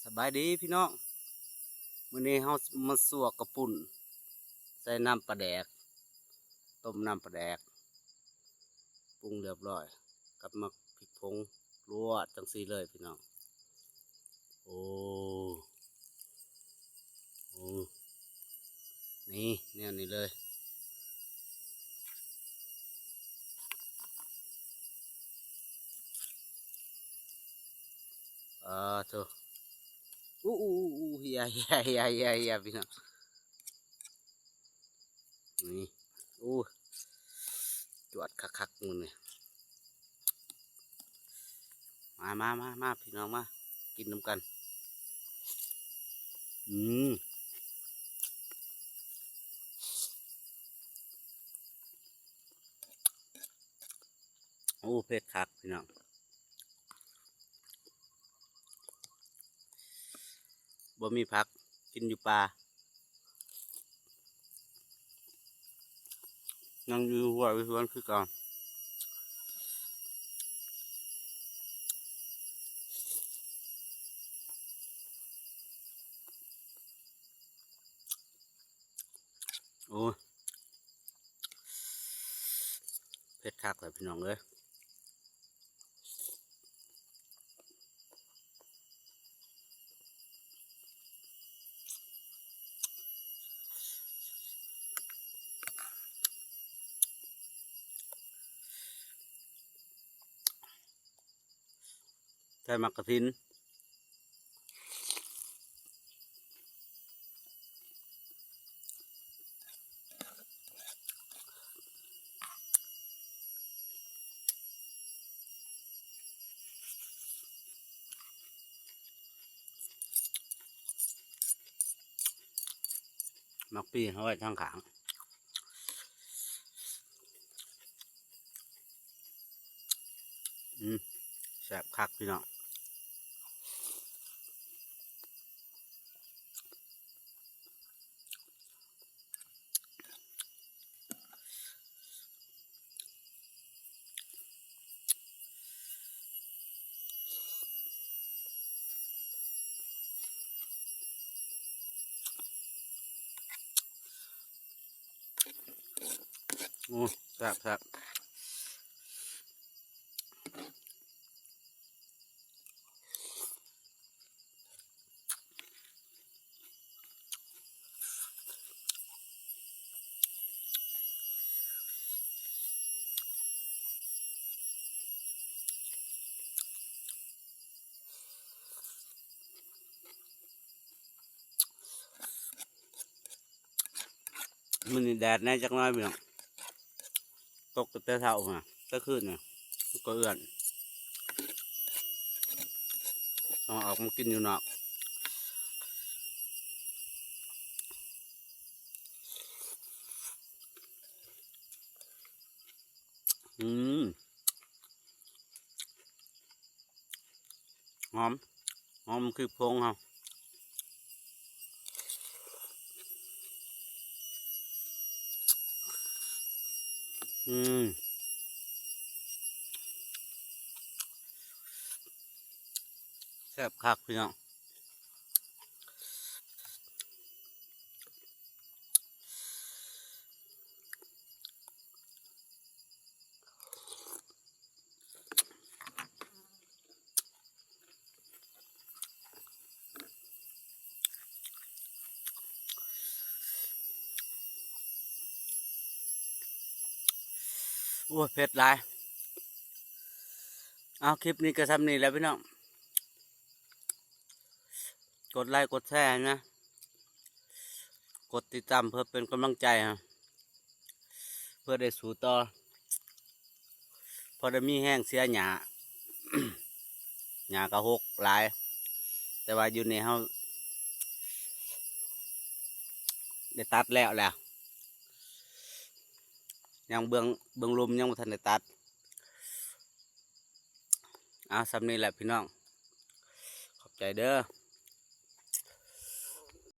สบายดีพี่น้องมื้อนี้เฮามาสัวกระปุ่นใส่น้ำปลาแดกต้มน้ำปลาแดกปรุงเรียบร้อยกับมักพริกผงลวกจังซี่เลยพี่น้องโอ้โอ้นี่เนี่ยนี่เลยเถอะเฮียพี่น้องนี่จวดคักๆมือนี่มาพี่น้องมากินน้ำกันอืมเผ็ดคักพี่น้องบ่มีผักกินอยู่ป่านั่งอยู่หัวสวนคือก่อนโอ้เผ็ดคักเลยพี่น้องเลยใส่มักกะทินมักปีเอาไว้ทางขางแซ่บคักพี่น้องแซ่บมันนี่แดดแน่จักหน้อยพี่น้องตกแต่เช้ามาก็คืนเนี่ยก็เอื่อนต้องออกมากินอยู่นอกอืมหอมคือพงเขาอืมแซ่บคักพี่น้องเผ็ดหลายเอาคลิปนี้ก็ทำนี่แล้วพี่น้องกดไลค์กดแชร์นะกดติดตามเพื่อเป็นกำลังใจเพื่อได้สู่ต่อพอได้มีแห้งเสียหยา หยากระหกหลายแต่ว่าอยู่ในเฮาได้ตัดแล้วแหละยังเบื้องลมยังไม่ทันได้ตัดสำนี้แหละพี่น้องขอบใจเด้อ